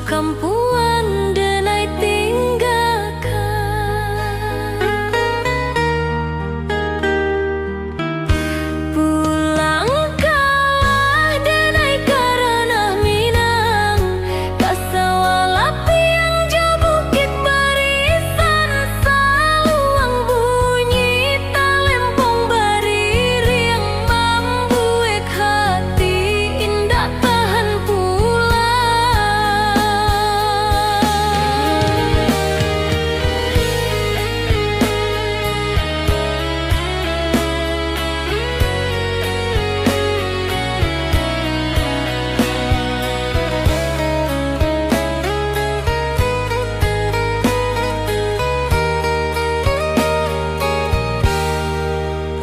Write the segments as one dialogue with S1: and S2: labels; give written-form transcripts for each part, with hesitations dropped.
S1: kampuan denai tinggalkan. Pulangkanlah denai karana Minang, kasawalapi yang jauh bukit barisan, saluang bunyi talempong bariri yang membuat hati indah tahan pulang.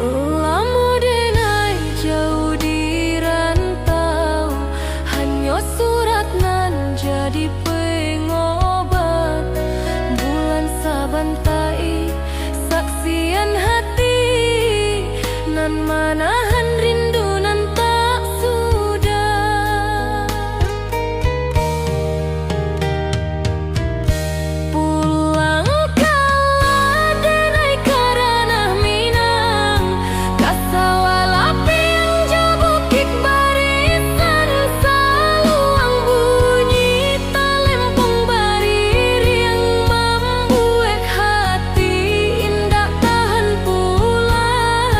S1: Lama denai jauh di rantau, hanya surat nan jadi pengobat. Bulan sabantai saksian hati nan manahan rindu nan tak sudah. Pulangkanlah denai karana Minang, kasawalapi yang jauh bukit barisan, saluang bunyi talempong bariri yang membuat hati indah tahan pulang.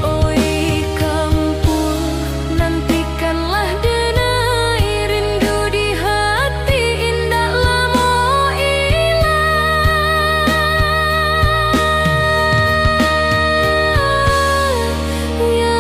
S1: Oi kampung, nantikanlah denai rindu di hati indah lamo ilang. Ya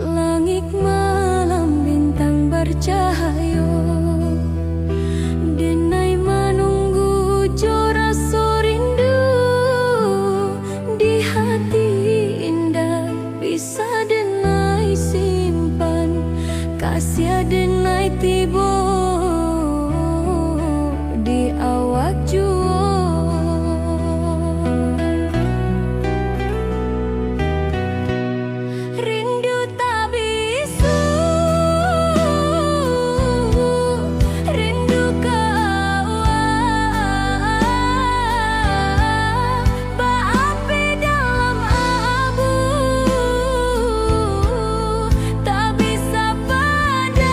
S1: langit malam bintang bercahaya, denai menunggu joraso rindu di hati indah bisa denai simpan, kasih denai tiba di awak jua. Rindu tak bisu, rindu kau berapi dalam abu, tak bisa padam.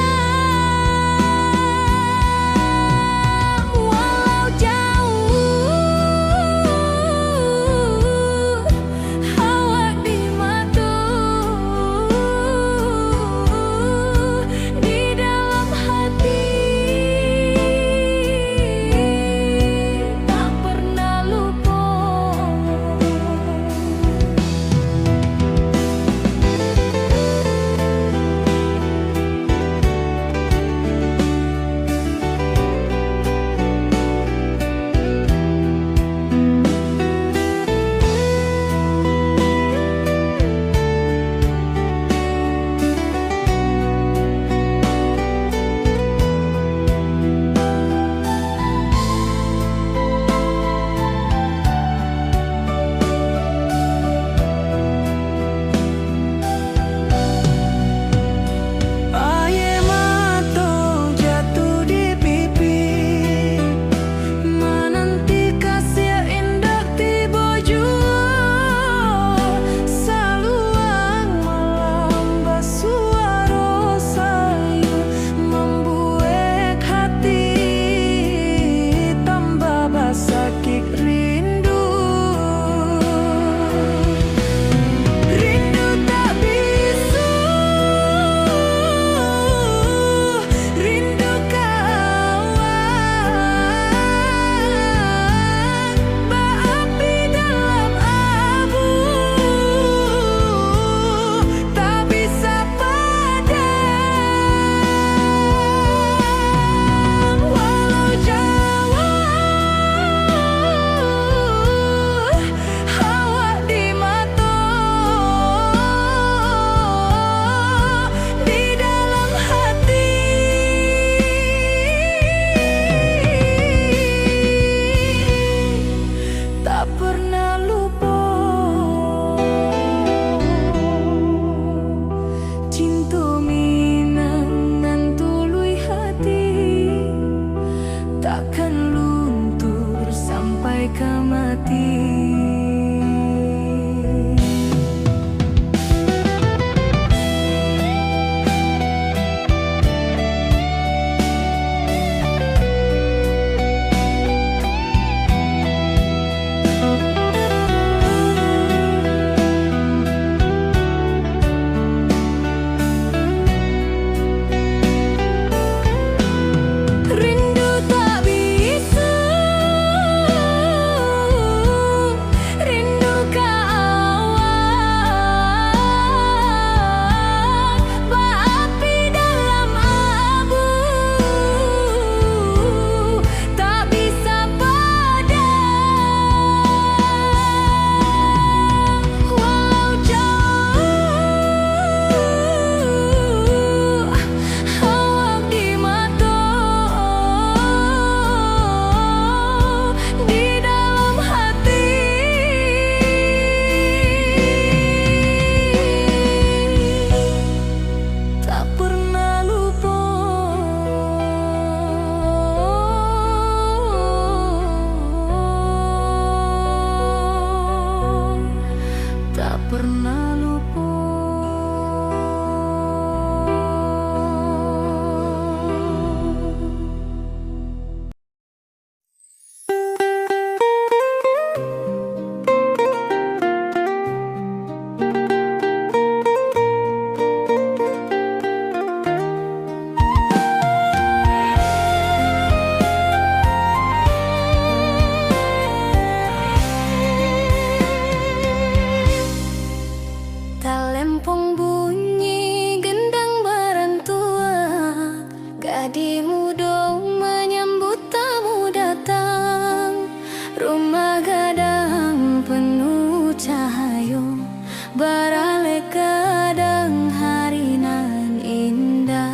S1: Dadi mudo menyambut tamu datang, rumah gadang penuh cahayo, barale kadang hari nan indah.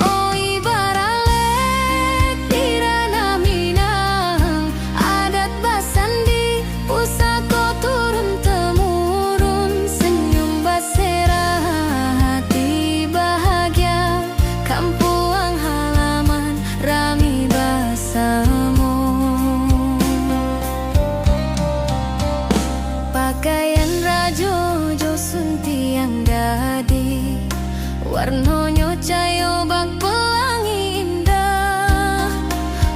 S1: Oi baralek dirana Minang, adat basandi pusako turun temurun, senyum basera hati bahagia, kampuang halaman rami basamo. Pakaian rajo jo sunti yang dadi, warnonyo cayo bak pelangi indah.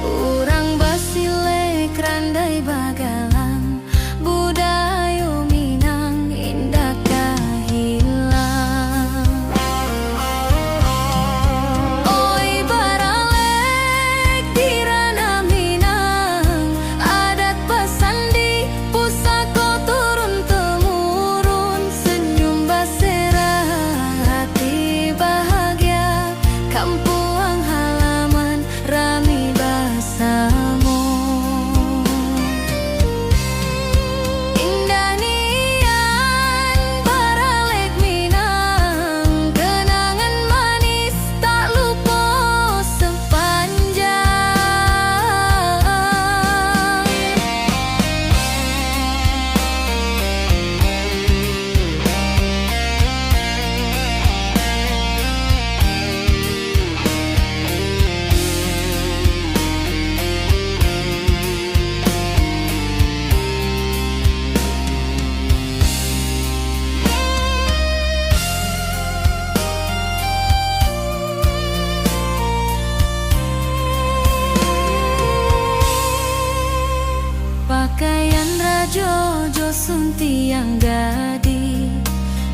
S1: Urang basile randai bagalang, budayo Minang indah kahilang. Oi baralek dirana Minang, adat basandi pusako turun temurun, senyum basera hati bahagia, kampuang halaman rami basamo. Indah nian baralek Minang, kenangan manis tak lupa sepanjang. Pakaian rajo jo sunti yang dadi,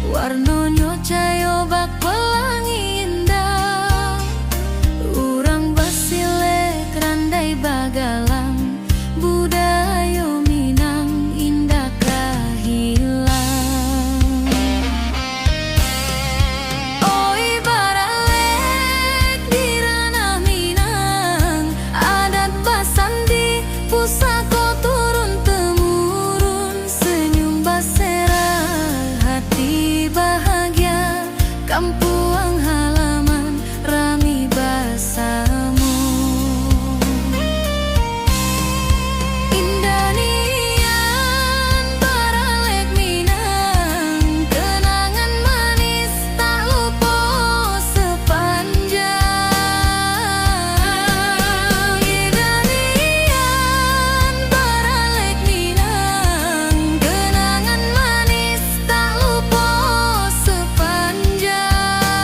S1: warnonyo cayo bak pelangi indah. Urang basile randai bagalang, budayo Minang indah kahilang. Oi baralek dirana Minang, adat basandi pusako turun temurun, senyum basera hati bahagia, kampuang halaman rami basamo. Indah nian baralek Minang, kenangan manis tak lupa sepanjang. Indah nian baralek Minang, kenangan manis tak lupa sepanjang.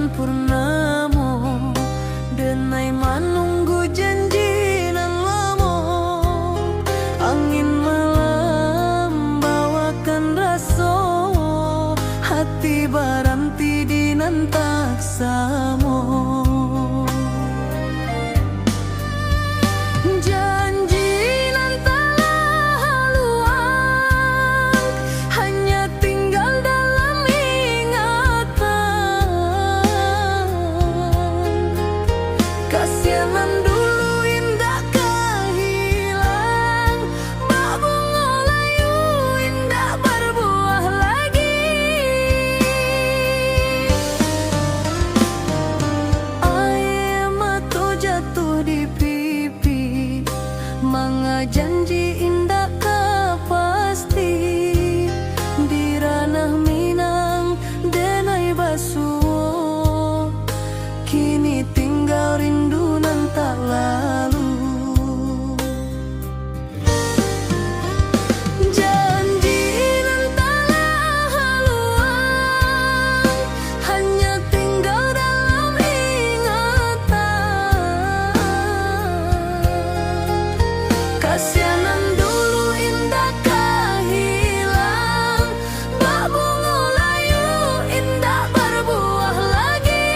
S1: bulan purnamo, denai manunggu janji nan lamo. Angin malam bawakan raso, hati baranti di nan taksamo. Janji nan telah haluan, hanya tinggal dalam ingatan. Kasianan dulu indah kehilang, bak bunga layu indah berbuah lagi. Air mata jatuh di pipi, manga janji indah pasti. Di ranah Minang denai basuh, kini tinggal rindu nan tak lalu. Janji nan telah haluan, hanya tinggal dalam ingatan. Kasianan dulu indah kehilang, bak bunga layu indah berbuah lagi.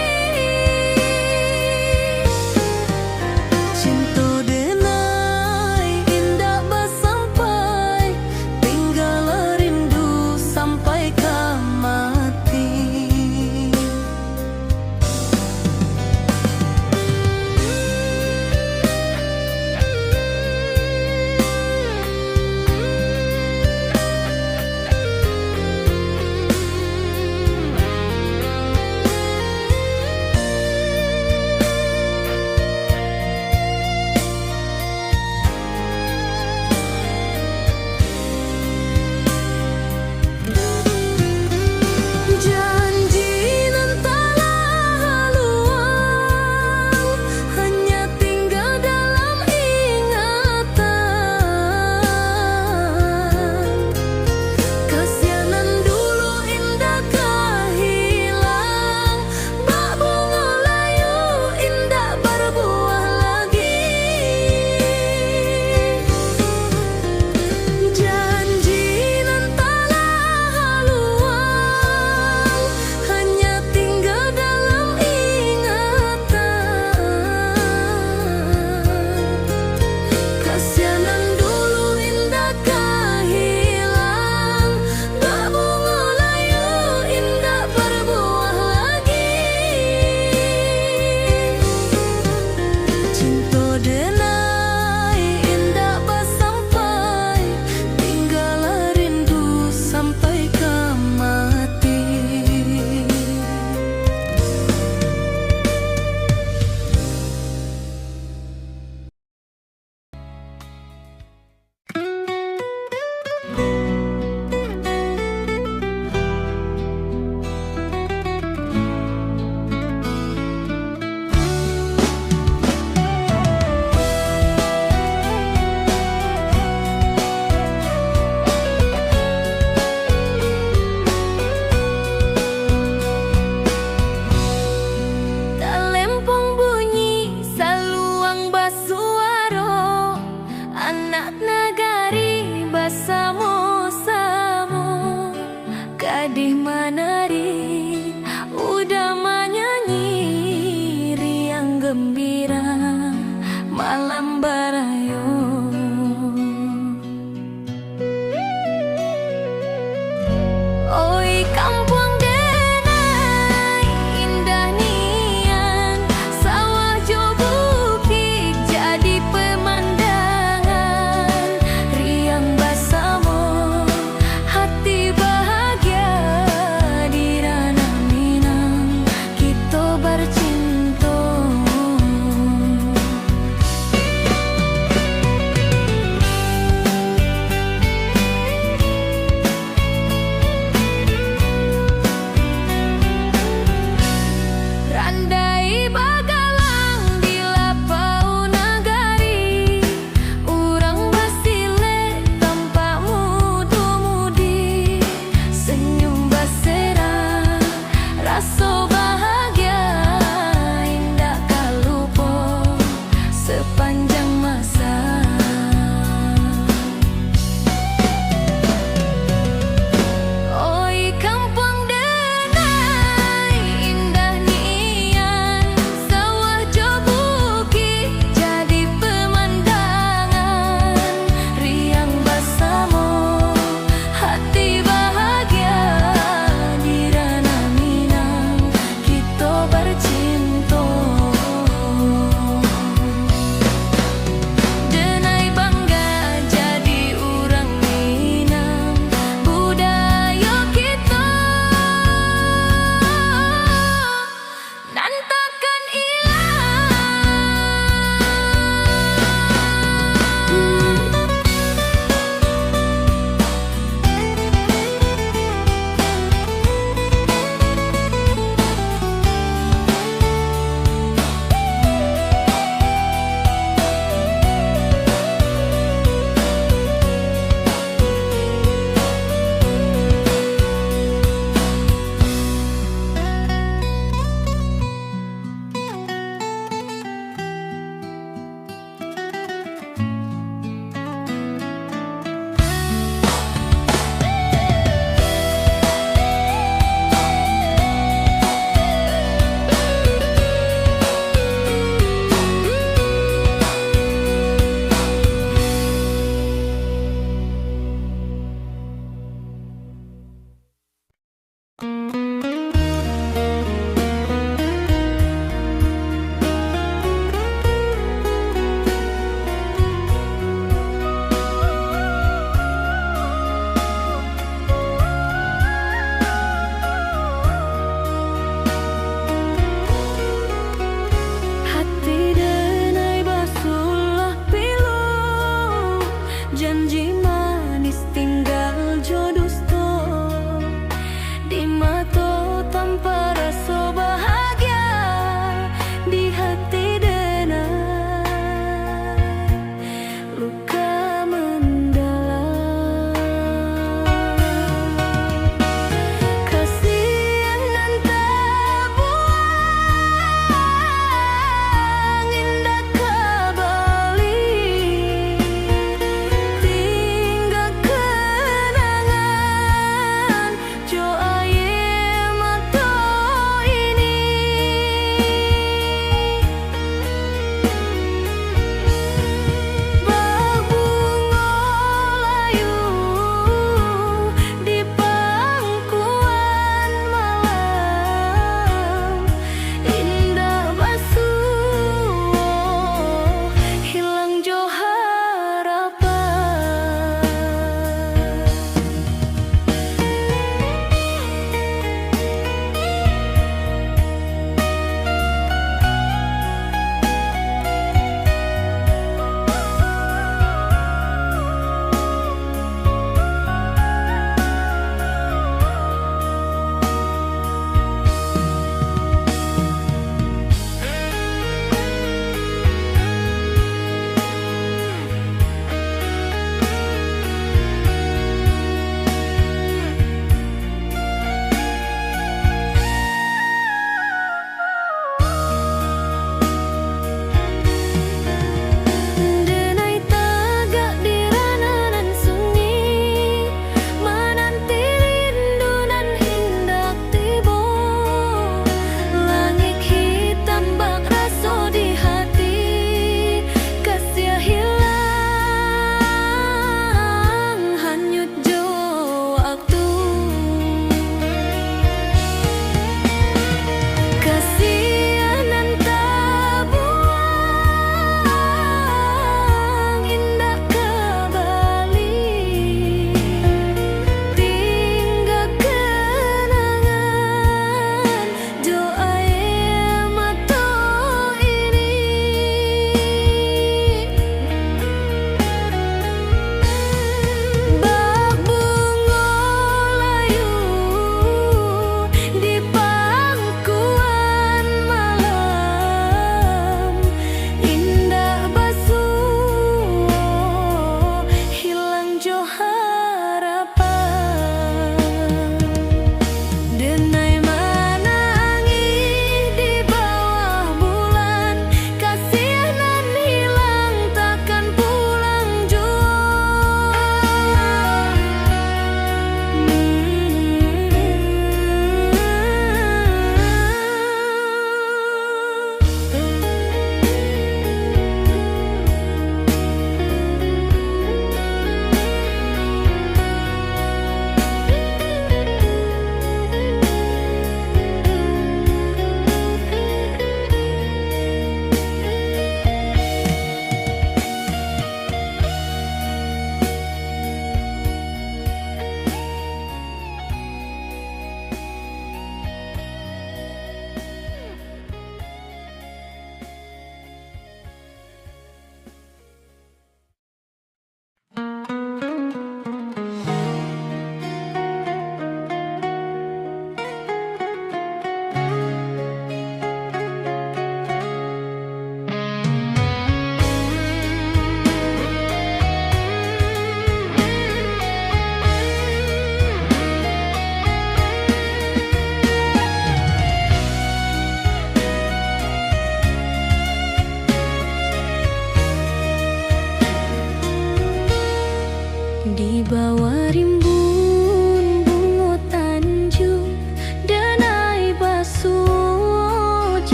S1: Cinta denai indah bersampai, tinggal rindu sampai ke mati. Janji nan telah haluan, hanya tinggal dalam ingatan. Kasianan dulu indah kehilang, bak bunga layu indah berbuah lagi. Janji nan telah haluan, hanya tinggal dalam ingatan. Kasianan dulu indah kehilang, bak bunga layu indah berbuah lagi. Cinta denai indah bersampai, tinggal rindu sampai ke mati. Talempong bunyi saluang basuaro, anak nagari basamo-samo. Kadih menari, udah menyanyi riang gembira malam barayo. Oi kampung denai indah nian, sawah jo bukit jadi pemandangan. Riang basamo, hati bahagia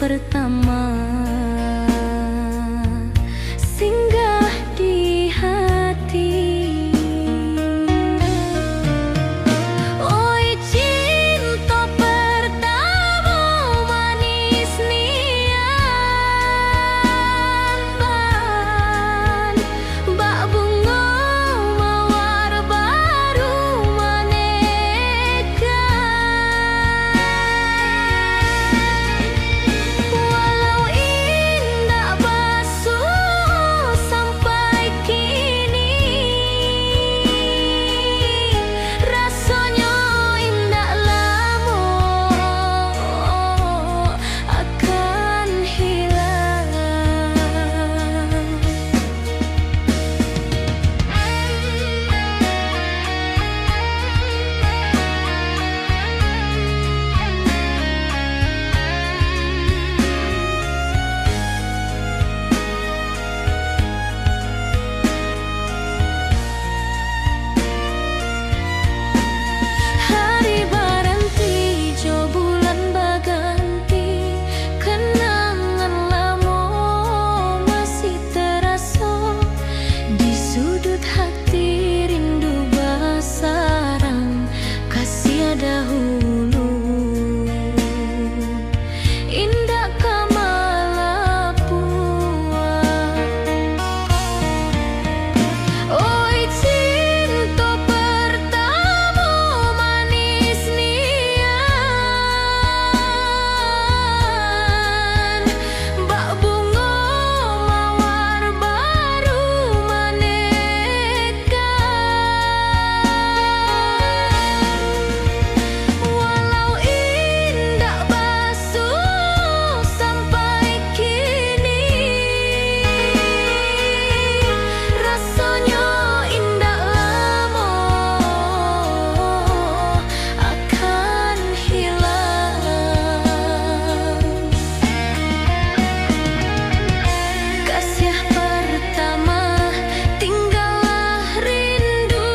S1: pertama singgah di hati. Oi cinta pertama manis nian ban bak bunga mawar baru maneka. Walau indah basuh sampai kini, rasanya indah lama akan hilang. Hari baranti, jo bulan baganti, kenangan lama masih terasa di sudut hati. Rindu basarang kasih dahulu, indah kamalapua. Oi cinta pertama manis nian bak bunga mawar baru maneka. Walau indah basuh sampai kini, rasanya indah lama akan hilang. Kasih pertama tinggallah rindu,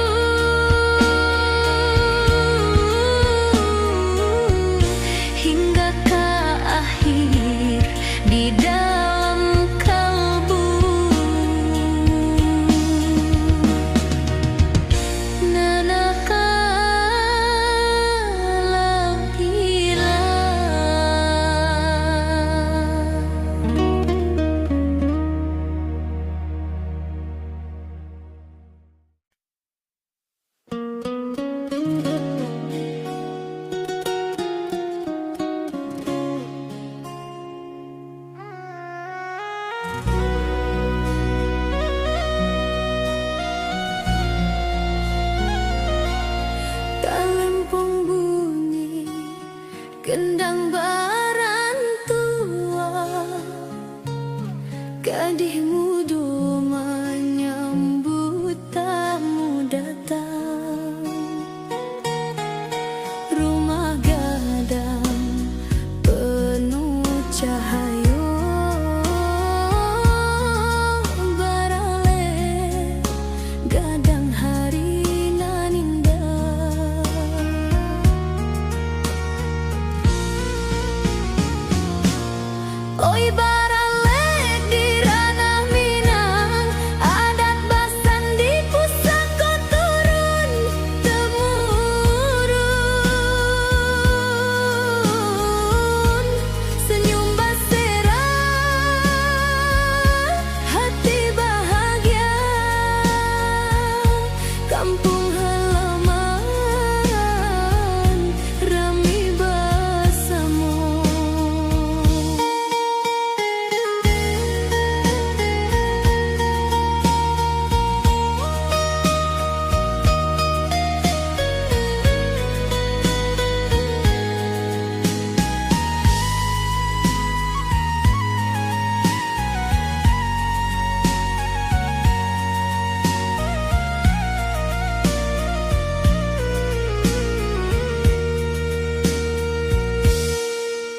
S1: hingga ke akhir di dalam kalbu. Nanakalang Kalempung bunyi gendang barantua, gadih muda menyambut tamu datang. Rumah gadang penuh cahaya, barale gadang hari nan indah. Oi baralek di ranah Minang, adat basan di pusaka turun temurun. Senyum basera, hati bahagia, kampung halaman rami bersama.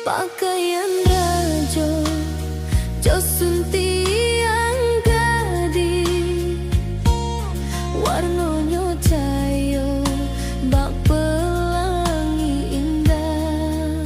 S1: Pakaian raja josun tiang gadis, warnanya cahaya bak pelangi indah.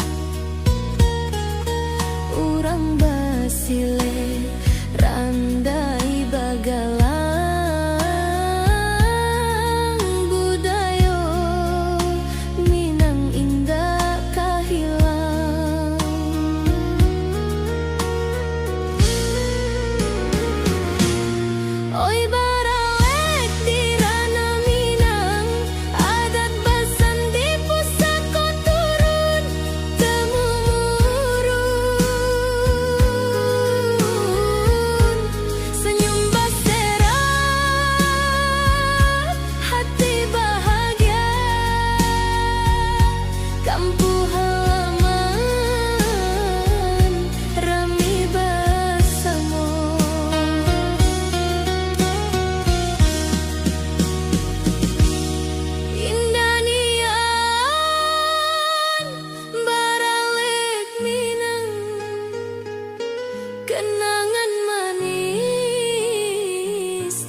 S1: Kenangan manis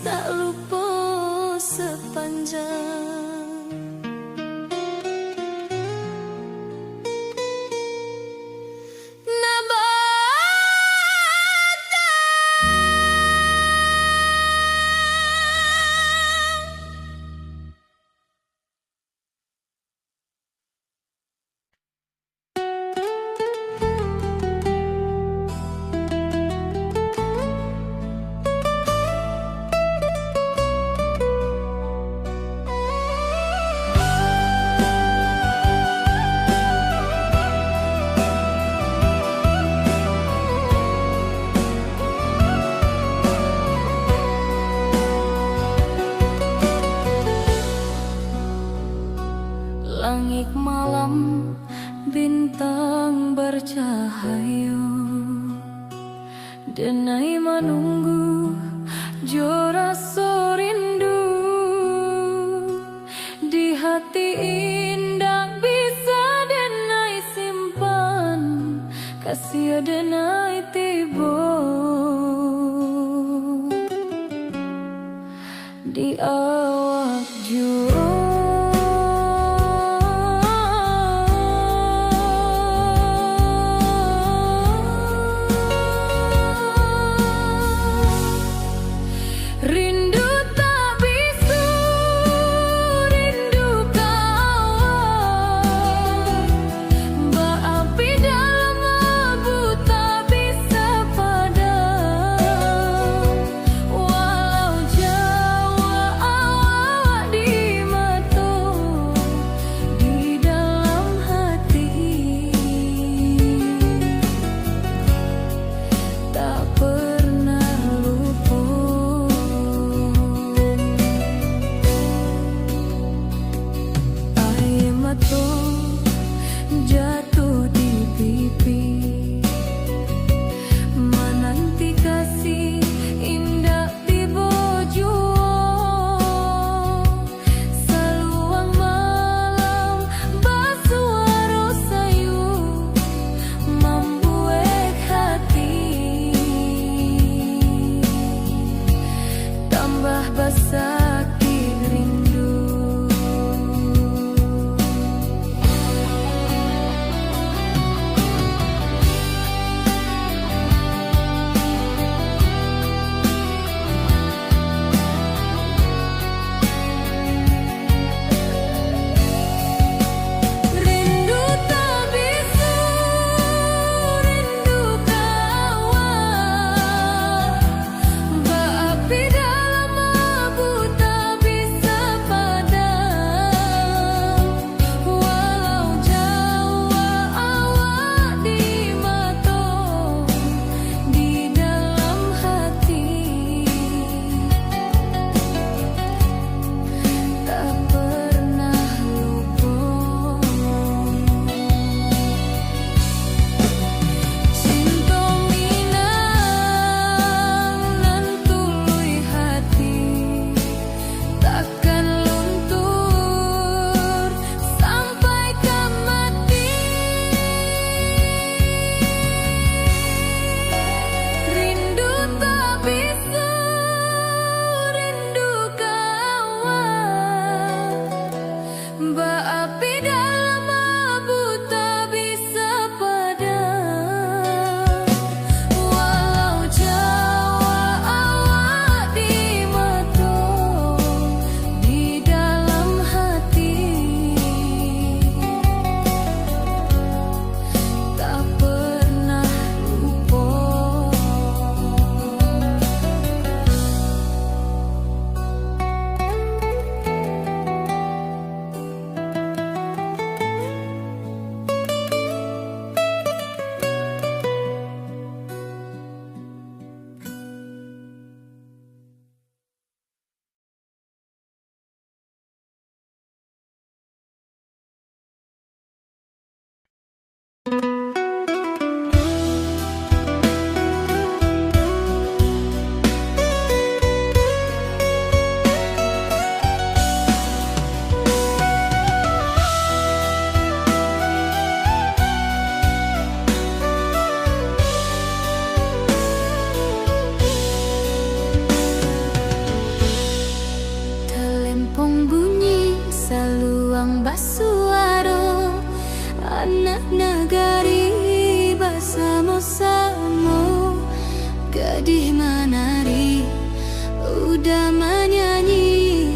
S1: tak lupa sepanjang. Langit malam, bintang bercahaya, denai menunggu jo rasa rindu. Di hati indah bisa denai simpan, kasih denai tiba di awak jo. Gadis menari, udah menyanyi,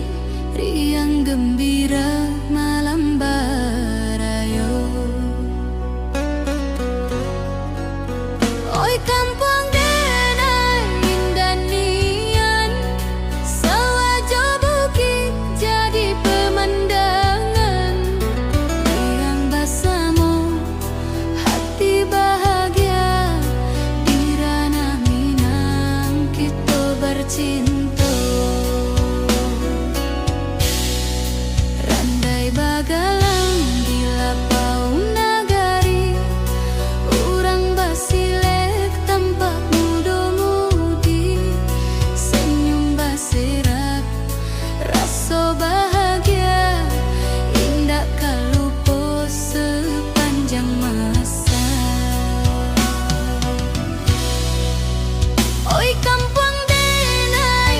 S1: riang gembira malam barayo. Oi kampung denai indah nian, sawajo bukit jadi pemandangan. Riang basamu, hati bahagia, di ranah Minang kita bercinta. Randai bagalang di lapau nagari, urang basilek tampak muda-mudi, senyum basirak, rasa bahagia, indah kalupo sepanjang masa. Oi kampung denai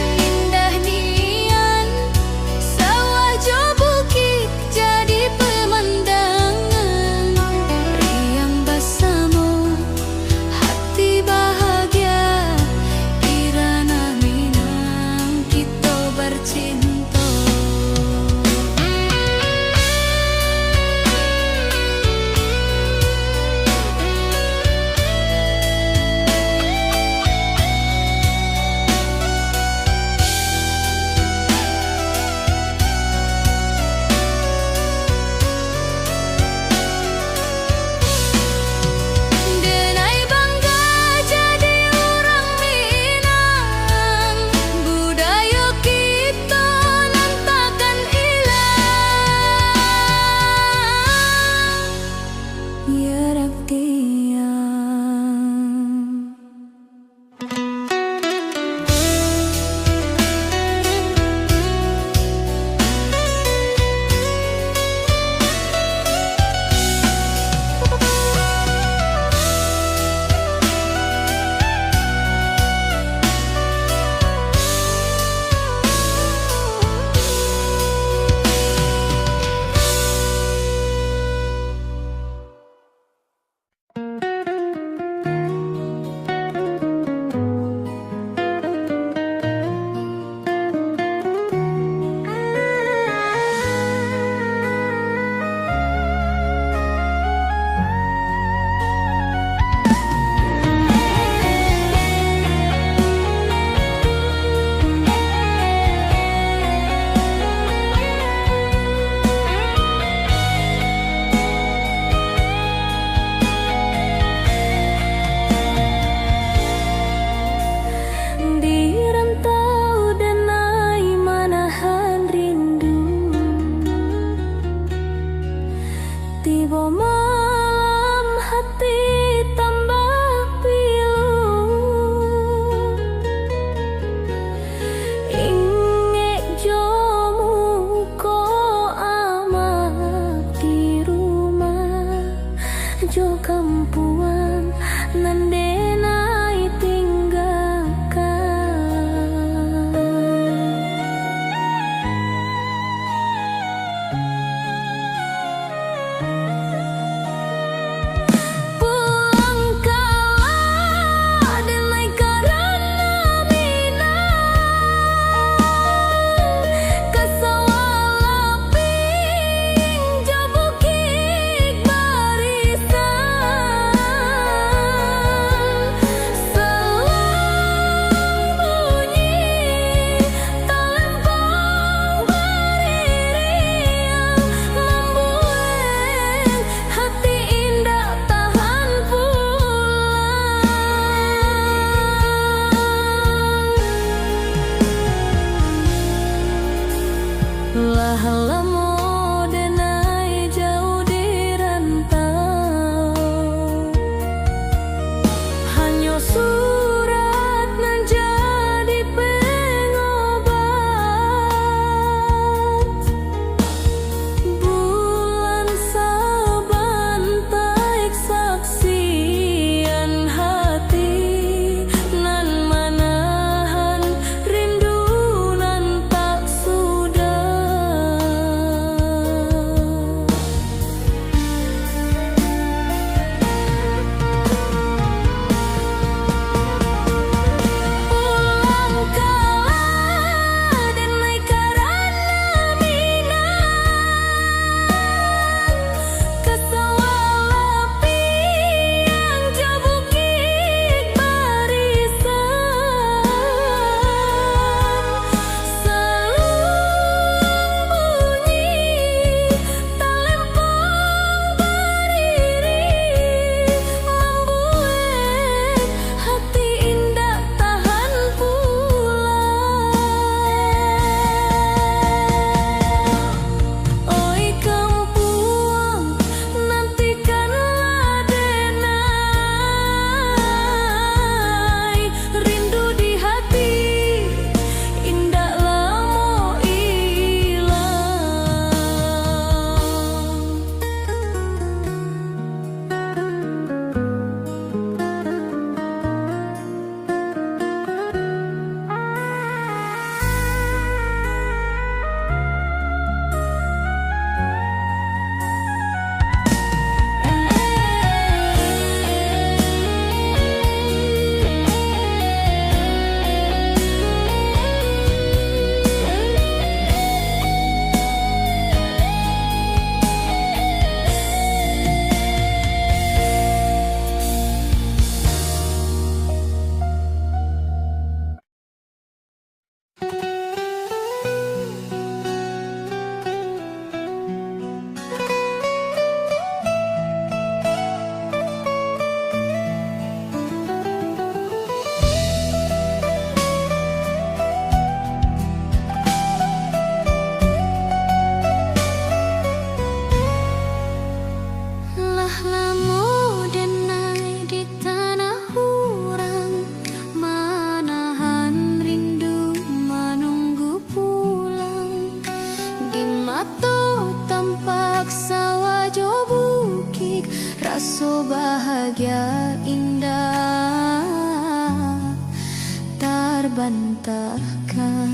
S1: terbantahkan.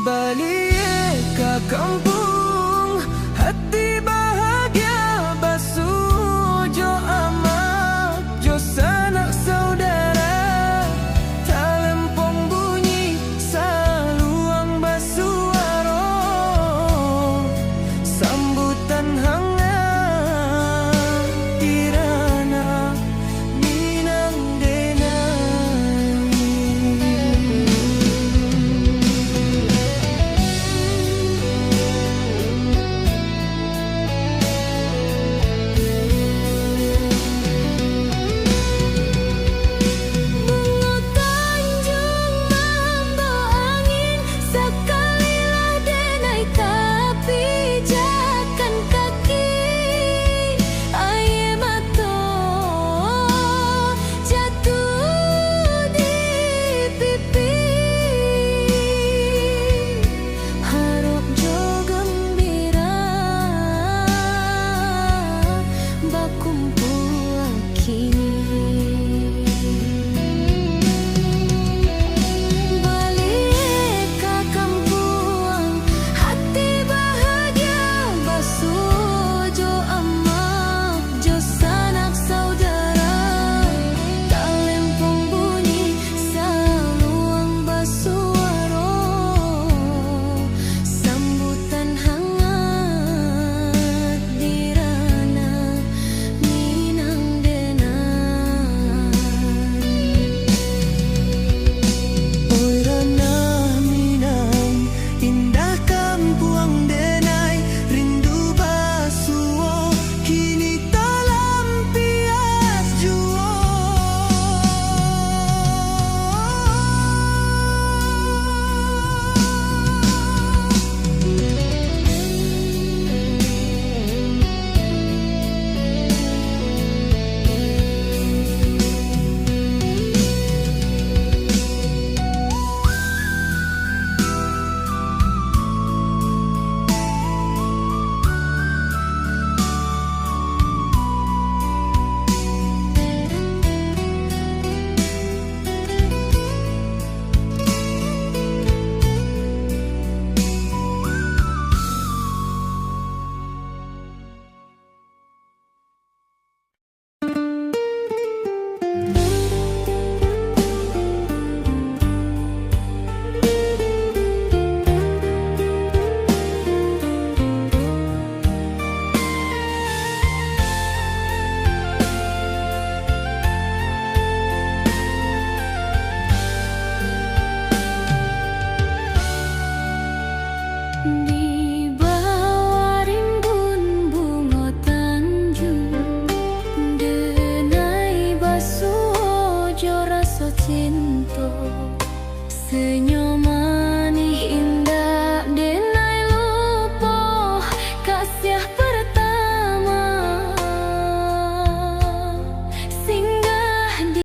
S2: Balik ke kampung